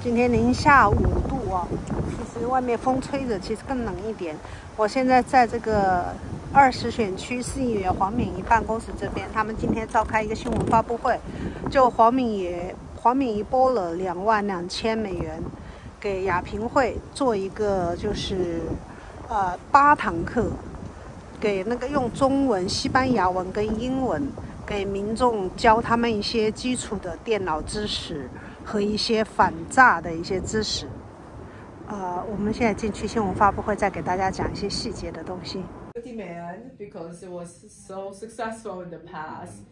今天零下5度哦，其实外面风吹着，其实更冷一点。我现在在这个20选区市议员黄敏仪办公室这边，他们今天召开一个新闻发布会，就黄敏仪拨了22000美元给亚平会做一个就是8堂课，给那个用中文、西班牙文跟英文给民众教他们一些基础的电脑知识和一些反诈的一些知识。我们现在进去新闻发布会，再给大家讲一些细节的东西。 Demand because it was so successful in the past.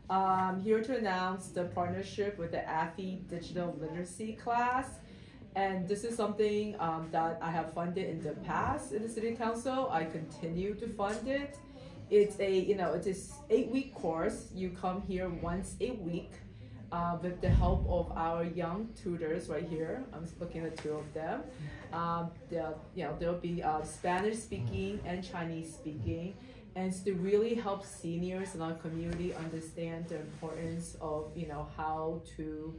I'm here to announce the partnership with the AFI Digital Literacy class. And this is something that I have funded in the past in the City Council. I continue to fund it. It's it's an 8-week course. You come here once a week with the help of our young tutors right here. I'm looking at 2 of them. There'll be Spanish speaking and Chinese speaking, and to really help seniors in our community understand the importance of how to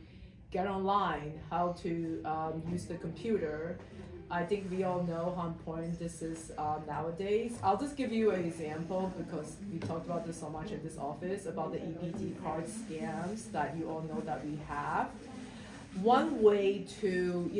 get online, how to use the computer. I think we all know how important this is nowadays. I'll just give you an example because we talked about this so much in this office about the EBT card scams that you all know that we have. One way to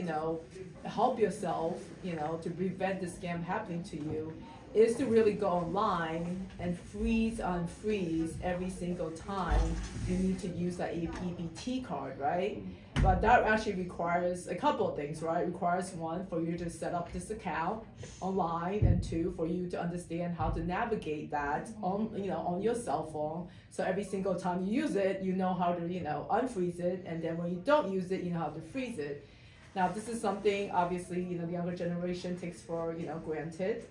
help yourself to prevent the scam happening to you is to really go online and unfreeze every single time you need to use that EBT card, right? But that actually requires a couple of things, right? It requires 1, for you to set up this account online, and 2, for you to understand how to navigate that on your cell phone. So every single time you use it, you know how to unfreeze it, and then when you don't use it, you know how to freeze it. Now, this is something obviously the younger generation takes for granted.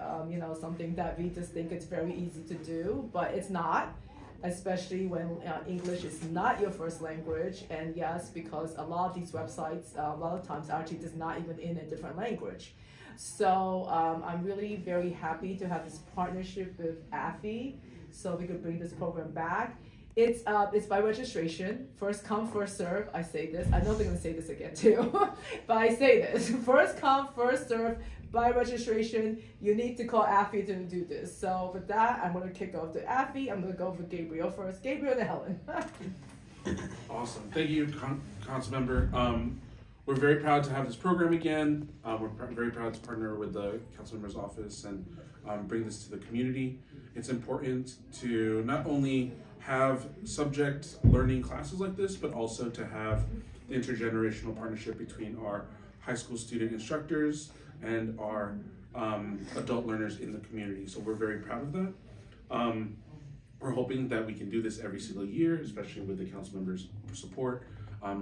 Something that we just think it's very easy to do, but it's not. Especially when English is not your first language, and yes, because a lot of these websites, a lot of times actually does not even in a different language. So I'm really very happy to have this partnership with AFI, so we could bring this program back. It's by registration, first come, first serve. I say this. I know they're gonna say this again too, but I say this: first come, first serve. By registration, you need to call AFI to do this. So with that, I'm going to kick off to AFI. I'm going to go for Gabriel first. Gabriel and Helen. Awesome. Thank you, Council Member. We're very proud to have this program again. We're very proud to partner with the Council Member's office and bring this to the community. It's important to not only have subject learning classes like this, but also to have the intergenerational partnership between our high school student instructors and our adult learners in the community. So we're very proud of that. We're hoping that we can do this every single year, especially with the council members' support.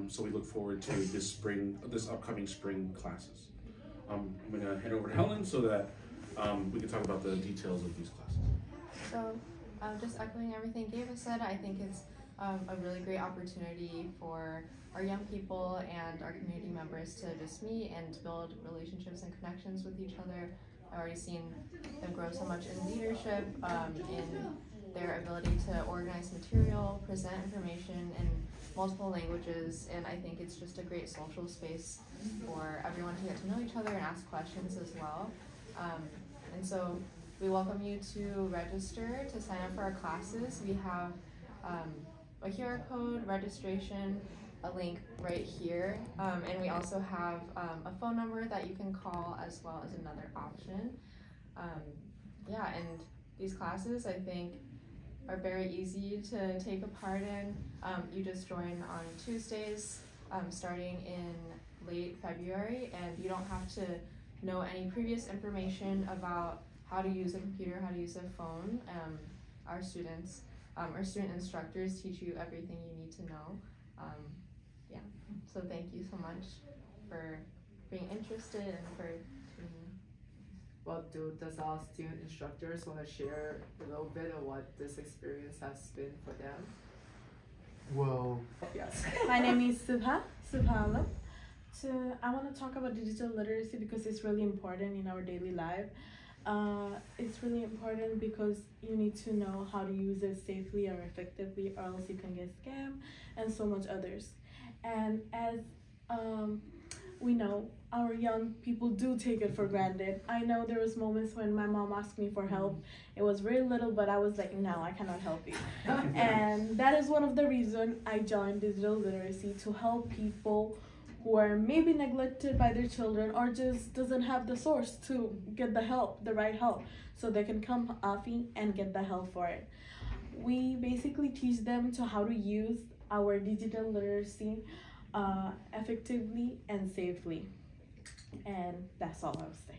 So we look forward to this upcoming spring classes. I'm gonna head over to Helen so that we can talk about the details of these classes. So just echoing everything Gabe has said, I think it's a really great opportunity for our young people and our community members to just meet and build relationships and connections with each other. I've already seen them grow so much in leadership, in their ability to organize material, present information in multiple languages, and I think it's just a great social space for everyone to get to know each other and ask questions as well. And so we welcome you to register to sign up for our classes. We have a QR code, registration, a link right here, and we also have a phone number that you can call as well as another option. And these classes I think are very easy to take a part in. You just join on Tuesdays starting in late February, and you don't have to know any previous information about how to use a computer, how to use a phone. Our student instructors teach you everything you need to know. So thank you so much for being interested and for tuning in. Well, does our student instructors want to share a little bit of what this experience has been for them? Well, yes. My name is Subha Alam. So I want to talk about digital literacy because it's really important in our daily life. It's really important because you need to know how to use it safely or effectively, or else you can get scammed and so much others. And as we know our young people do take it for granted. I know there was moments when my mom asked me for help. It was very little, but I was like, no, I cannot help you. And that is one of the reasons I joined digital literacy, to help people who are maybe neglected by their children or just doesn't have the source to get the help, the right help, so they can come AFI and get the help for it. We basically teach them to how to use our digital literacy effectively and safely. And that's all I would say.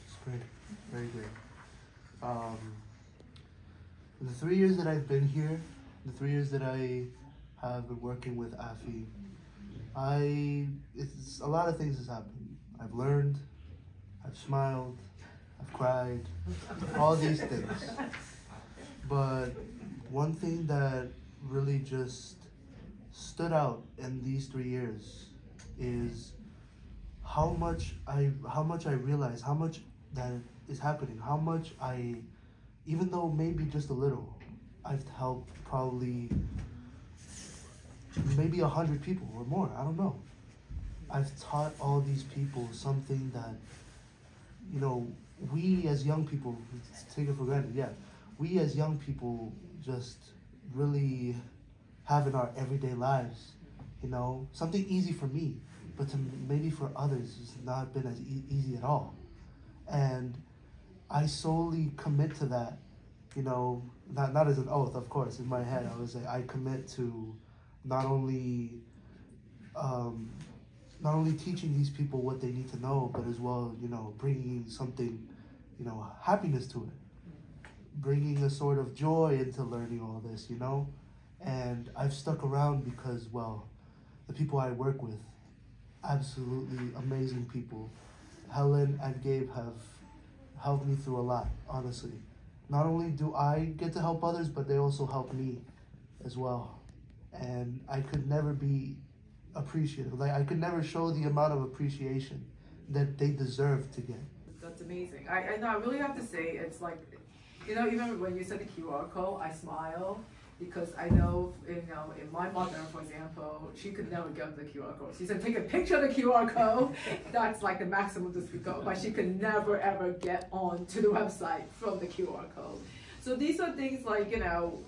It's great, very great. The 3 years that I've been here, the 3 years that I have been working with AFI, it's a lot of things has happened. I've learned, I've smiled, I've cried, all these things. But one thing that really just stood out in these 3 years is how much I realize, how much that is happening, how much even though maybe just a little, I've helped probably maybe 100 people or more, I don't know. I've taught all these people something that, you know, we as young people take it for granted, yeah. We as young people just really have in our everyday lives, you know, something easy for me, but maybe for others it's not been as easy at all. And I solely commit to that, you know, not as an oath, of course. In my head, I was like, I commit to not only teaching these people what they need to know, but as well, you know, bringing something, you know, happiness to it, bringing a sort of joy into learning all this, you know. And I've stuck around because, well, the people I work with, absolutely amazing people. Helen and Gabe have helped me through a lot, honestly. Not only do I get to help others, but they also help me as well. And I could never be appreciative. Like, I could never show the amount of appreciation that they deserve to get. That's amazing. I know, I really have to say, it's like, you know, even when you said the QR code, I smile, because I know, you know, in my mother, for example, she could never get the QR code. She said, take a picture of the QR code. That's like the maximum to go, but she could never ever get on to the website from the QR code. So these are things like, you know,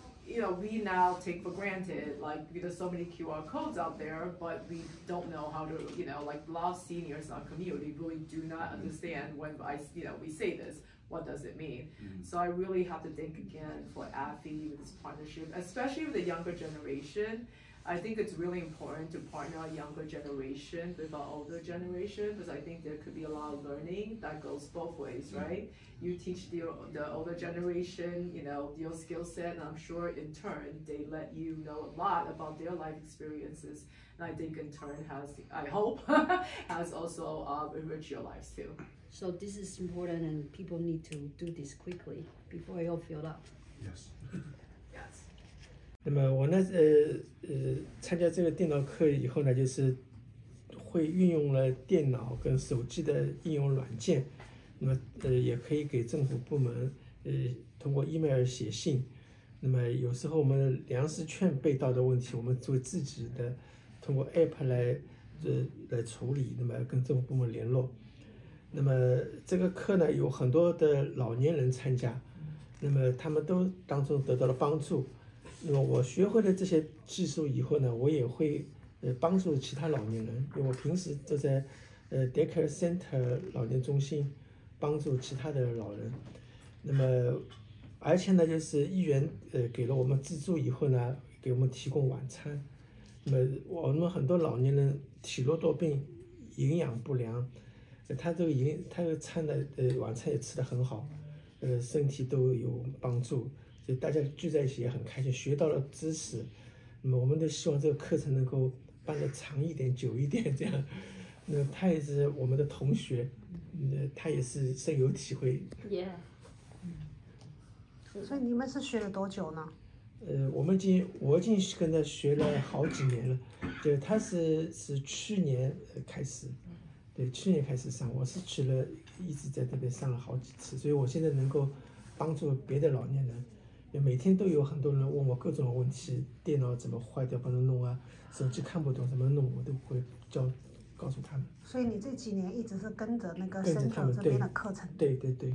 we now take for granted, like, there's so many QR codes out there, but we don't know how to, you know, like a lot of seniors in our community really do not understand when we say this, what does it mean? Mm-hmm. So I really have to thank again for AFI with this partnership, especially with the younger generation. I think it's really important to partner our younger generation with our older generation, because I think there could be a lot of learning that goes both ways, right? You teach the older generation, you know, your skill set, and I'm sure in turn they let you know a lot about their life experiences. And I think in turn I hope, has also enriched your lives too. So this is important, and people need to do this quickly before it all filled up. Yes. Yes. 那么我呢，参加这个电脑课以后呢，就是会运用了电脑跟手机的应用软件，那么也可以给政府部门通过 email 写信。那么有时候我们粮食券被盗的问题，我们做自己的通过 app 来处理，那么跟政府部门联络。那么这个课呢，有很多的老年人参加，那么他们都当中得到了帮助。那么我学会了这些技术以后呢，我也会帮助其他老年人，因为我平时都在daycare center 老年中心帮助其他的老人。那么而且呢，就是议员给了我们资助以后呢，给我们提供晚餐。那么我们很多老年人体弱多病，营养不良，他这个餐的晚餐也吃得很好，身体都有帮助。所以大家聚在一起也很开心，学到了知识。那么我们都希望这个课程能够办得长一点、久一点，这样。那他也是我们的同学，他也是深有体会。Yeah。所以你们是学了多久呢？我已经跟他学了好几年了。对，他是去年开始，对，去年开始上，我是一直在这边上了好几次，所以我现在能够帮助别的老年人。每天都有很多人问我各种问题，电脑怎么坏掉，帮他弄啊，手机看不懂怎么弄，我都会告诉他们。所以你这几年一直是跟着那个跟着他们深可这边的课程。对对对。